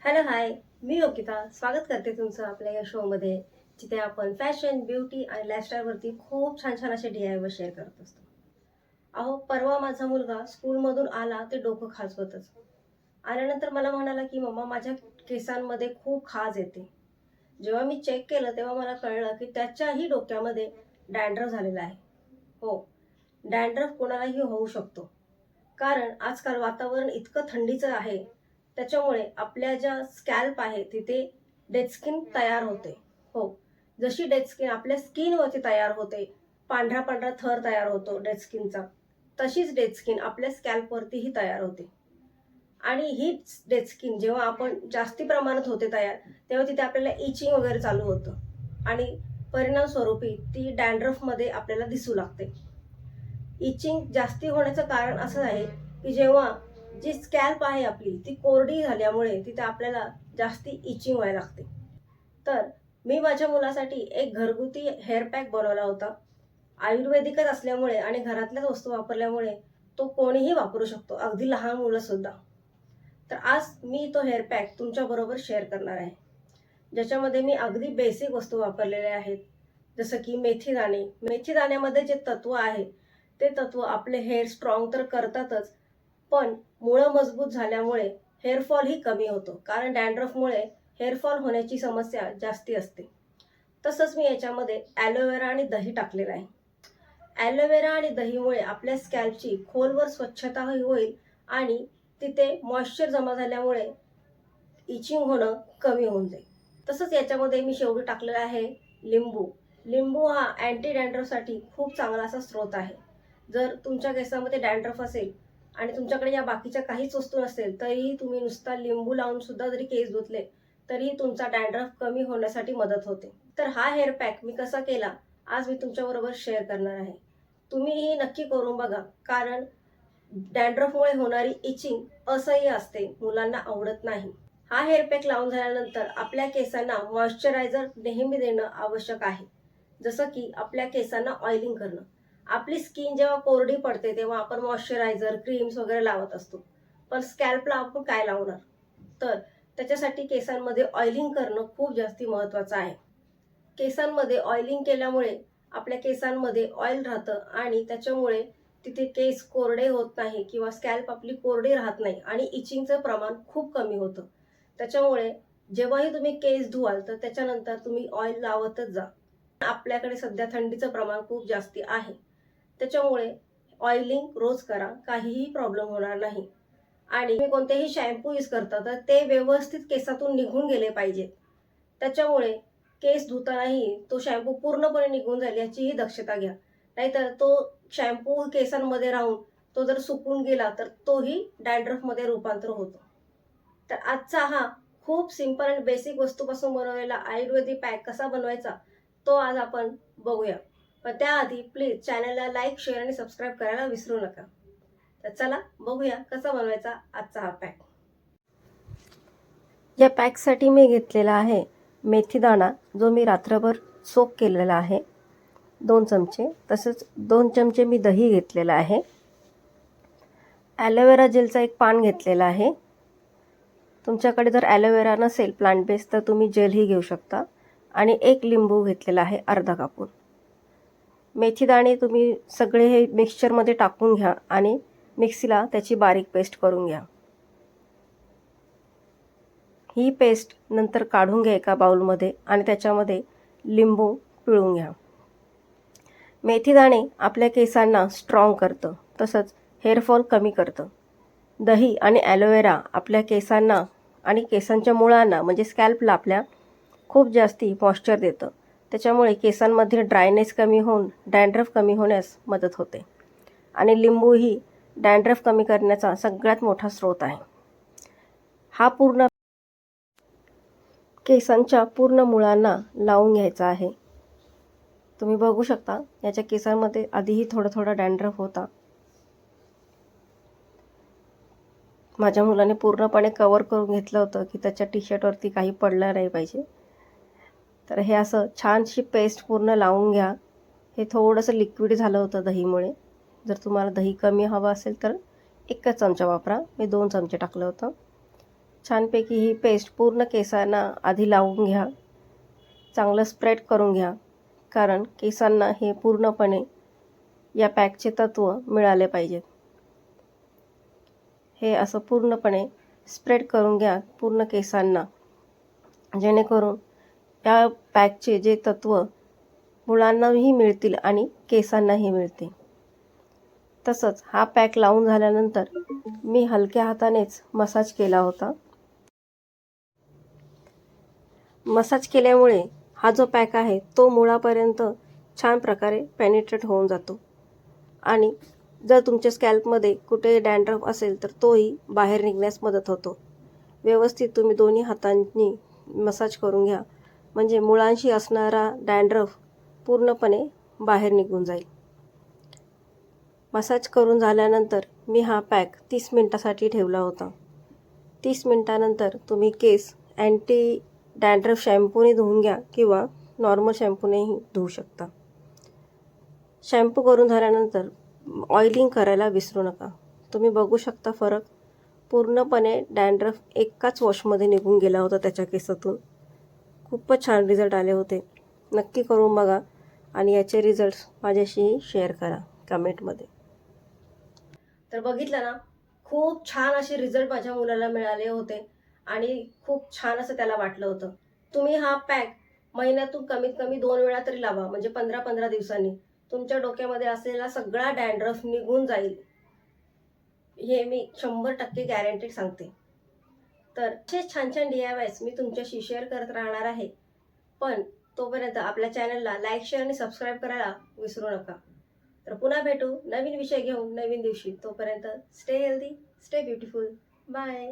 Hello hi, मी योगिता स्वागत करते तुमचं आपल्या या शोमध्ये, जिथे आपण फॅशन, ब्युटी आणि लाईफस्टाईलवरती खूप छान छान असे DIY शेअर करत असतो. अहो, परवा माझा मुलगा स्कूलमधून आला ते डोकं खाजवतच. आल्यानंतर मला म्हणाला, की "मम्मा, माझ्या केसांमध्ये खूप खाज येते." जेव्हा मी चेक केलं तेव्हा मला कळलं, की त्याच्याही डोक्यामध्ये डॅन्ड्रफ झालेला आहे. हो, डॅन्ड्रफ कोणालाही होऊ शकतो. कारण आजकाल वातावरण इतकं थंडीचं आहे, त्याच्यामुळे आपल्या ज्या स्कॅल्प आहे तिथे डेड स्किन तयार होते. हो, जशी डेड स्किन आपल्या स्किनवरती तयार होते, पांढरा-पांढरा थर तयार होतो डेड स्किनचा, तशीच डेड स्किन आपल्या स्कॅल्पवरतीही तयार होते. आणि हीच डेड स्किन जेव्हा आपण जास्ती प्रमाणात होते तयार, तेव्हा तिथे आपल्याला इचिंग वगैरे चालू होतं आणि परिणाम स्वरूपी ती डॅन्ड्रफमध्ये आपल्याला दिसू लागते. इचिंग जास्ती होण्याचं कारण असं आहे, की जेव्हा जी स्कॅल्प आहे आपली ती कोरडी झाल्यामुळे तिथे आपल्याला जास्ती इचिंग व्हायला लागते. तर मी माझ्या मुलासाठी एक घरगुती हेअर पॅक बनवला होता. आयुर्वेदिकच असल्यामुळे आणि घरातल्याच वस्तू वापरल्यामुळे तो कोणीही वापरू शकतो, अगदी लहान मुलं सुद्धा. तर आज मी तो हेअर पॅक तुमच्याबरोबर शेअर करणार आहे. ज्याच्यामध्ये मी अगदी बेसिक वस्तू वापरलेल्या आहेत. जसं की मेथी दाणे. मेथी दाण्यामध्ये जे तत्व आहे, ते तत्व आपले हेअर स्ट्रॉंग तर करतातच, पण मुळं मजबूत झाल्यामुळे हेअर फॉलही कमी होतो. कारण डॅन्ड्रफमुळे हेअर फॉल होण्याची समस्या जास्ती असते. तसंच मी याच्यामध्ये ॲलोवेरा आणि दही टाकलेलं आहे. ॲलोवेरा आणि दहीमुळे आपल्या स्कॅल्पची खोलवर स्वच्छताही होईल आणि तिथे मॉइश्चर जमा झाल्यामुळे इचिंग होणं कमी होऊन जाईल. तसंच याच्यामध्ये मी शेवटी टाकलेला आहे लिंबू. लिंबू हा अँटी डॅन्ड्रफसाठी खूप चांगला असा स्रोत आहे. जर तुमच्या केसामध्ये डॅन्ड्रफ असेल आणि तुमच्याकडे या बाकीच्या काहीच वस्तू नसेल, तरीही तुम्ही नुसता लिंबू लावून सुद्धा जरी केस धुतले, तरीही तुमचा डॅन्ड्रफ कमी होण्यासाठी मदत होते. तर हा हेअर पॅक मी कसा केला, आज मी तुमच्याबरोबर शेअर करणार आहे. तुम्हीही नक्की करून बघा, कारण डॅन्ड्रफमुळे होणारी इचिंग असह्य असते, मुलांना आवडत नाही. हा हेअर पॅक लावून झाल्यानंतर आपल्या केसांना मॉइश्चरायझर नेहमी देणं आवश्यक आहे. जसं की आपल्या केसांना ऑइलिंग करणं. आपली स्किन जेव्हा कोरडी पडते तेव्हा आपण मॉइश्चरायझर, क्रीम्स वगैरे लावत असतो. पण स्कॅल्पला आपण काय लावणार? तर त्याच्यासाठी केसांमध्ये ऑइलिंग करणं खूप जास्ती महत्त्वाचं आहे. केसांमध्ये ऑइलिंग केल्यामुळे आपल्या केसांमध्ये ऑइल राहतं आणि त्याच्यामुळे तिथे केस कोरडे होत नाही किंवा स्कॅल्प आपली कोरडी राहत नाही आणि इचिंगचं प्रमाण खूप कमी होतं. त्याच्यामुळे जेव्हाही तुम्ही केस धुवाल तर त्याच्यानंतर तुम्ही ऑइल लावतच जा. आपल्याकडे सध्या थंडीचं प्रमाण खूप जास्ती आहे. त्याच्यामुळे ऑइलिंग रोज करा, काहीही प्रॉब्लेम होणार नाही. आणि तुम्ही कोणतेही शॅम्पू यूज करता तर ते व्यवस्थित केसातून निघून गेले पाहिजेत. त्याच्यामुळे केस धुतानाही तो शॅम्पू पूर्णपणे निघून जाईल याचीही दक्षता घ्या. नाहीतर तो शॅम्पू केसांमध्ये राहून तो जर सुकून गेला तर तोही डॅन्ड्रफमध्ये रूपांतर होतो. तर आजचा हा खूप सिंपल आणि बेसिक वस्तूपासून बनवलेला आयुर्वेदिक पॅक कसा बनवायचा तो आज आपण बघूया. पण त्याआधी प्लीज चॅनलला लाईक, शेअर आणि सबस्क्राईब करायला विसरू नका. तर चला बघूया कसा बनवायचा आजचा हा पॅक. या पॅकसाठी मी घेतलेला आहे मेथी दाणा, जो मी रात्रभर सोक केलेला आहे 2 चमचे. तसंच 2 चमचे मी दही घेतलेलं आहे. ॲलोवेरा जेलचा एक पान घेतलेला आहे. तुमच्याकडे जर ॲलोवेरा नसेल प्लांट बेस तर तुम्ही जेलही घेऊ शकता. आणि 1 लिंबू घेतलेला आहे अर्धा कापून. मेथी दाणे तुम्ही सगळे हे मिक्सचरमध्ये टाकून घ्या आणि मिक्सीला त्याची बारीक पेस्ट करून घ्या. ही पेस्ट नंतर काढून घ्या एका बाउलमध्ये आणि त्याच्यामध्ये लिंबू पिळून घ्या. मेथी दाणे आपल्या केसांना स्ट्रॉंग करतं, तसंच हेअरफॉल कमी करतं. दही आणि ॲलोवेरा आपल्या केसांना आणि केसांच्या मुळांना म्हणजे स्कॅल्पला आपल्या खूप जास्ती मॉइश्चर देतं. त्याच्यामुळे केसांमध्ये ड्रायनेस कमी होऊन डॅन्ड्रफ कमी होण्यास मदत होते. आणि लिंबू ही डॅन्ड्रफ कमी करण्याचा सगळ्यात मोठा स्रोत आहे. हा पूर्ण केसांच्या पूर्ण मुळांना लावून घ्यायचा आहे. तुम्ही बघू शकता याच्या केसांमध्ये आधीही थोडा डॅन्ड्रफ होता. माझ्या मुलाने पूर्णपणे कवर करून घेतलं होतं की त्याच्या टी-शर्टवरती काही पडलं नाही पाहिजे. तर हे असं छानशी पेस्ट पूर्ण लावून घ्या. हे थोडंसं लिक्विड झालं होतं दहीमुळे. जर तुम्हाला दही कमी हवं असेल तर 1 चमचा वापरा. मी 2 चमचे टाकलं होतं. छानपैकी ही पेस्ट पूर्ण केसांना आधी लावून घ्या. चांगलं स्प्रेड करून घ्या, कारण केसांना हे पूर्णपणे या पॅकचे तत्त्व मिळाले पाहिजेत. हे असं पूर्णपणे स्प्रेड करून घ्या पूर्ण केसांना, जेणेकरून या पॅकचे जे तत्त्व मुलांनाही मिळतील आणि केसांनाही मिळते. तसंच हा पॅक लावून झाल्यानंतर मी हलक्या हातानेच मसाज केला होता. मसाज केल्यामुळे हा जो पॅक आहे तो मुळापर्यंत छान प्रकारे पेनिट्रेट होऊन जातो आणि जर तुमच्या स्कॅल्पमध्ये कुठे डॅन्ड्रफ असेल तर तोही बाहेर निघण्यास मदत होतो. व्यवस्थित तुम्ही दोन्ही हातांनी मसाज करून घ्या, म्हणजे मुळांशी असणारा डॅन्ड्रफ पूर्णपणे बाहेर निघून जाईल. मसाज करून झाल्यानंतर मी हा पॅक 30 मिनिटासाठी ठेवला होता. 30 मिनिटानंतर तुम्ही केस अँटी डॅन्ड्रफ शॅम्पूने धुवून घ्या किंवा नॉर्मल शॅम्पूनेही धुवू शकता. शॅम्पू करून झाल्यानंतर ऑइलिंग करायला विसरू नका. तुम्ही बघू शकता फरक. पूर्णपणे डॅन्ड्रफ एकाच वॉशमध्ये निघून गेला होता त्याच्या केसातून. खूपच छान रिझल्ट आले होते. नक्की करून बघा आणि याचे रिझल्ट्स माझ्याशी शेअर करा कमेंटमध्ये. तर बघितलं ना, खूप छान असे रिझल्ट माझ्या मुलाला मिळाले होते आणि खूप छान असं त्याला वाटलं होतं. तुम्ही हा पॅक महिन्यातून कमीत कमी 2 वेळा तरी लावा, म्हणजे 15-15 दिवसांनी तुमच्या डोक्यामध्ये असलेला सगळा डॅन्ड्रफ निघून जाईल. हे मी 100% गॅरंटेड सांगते. तर असे छान छान DIYs मी तुमच्याशी शेअर करत राहणार आहे. पण तोपर्यंत आपल्या चॅनलला लाईक, शेअर आणि सबस्क्राईब करायला विसरू नका. तर पुन्हा भेटू नवीन विषय घेऊन नवीन दिवशी. तोपर्यंत stay healthy, stay beautiful. Bye.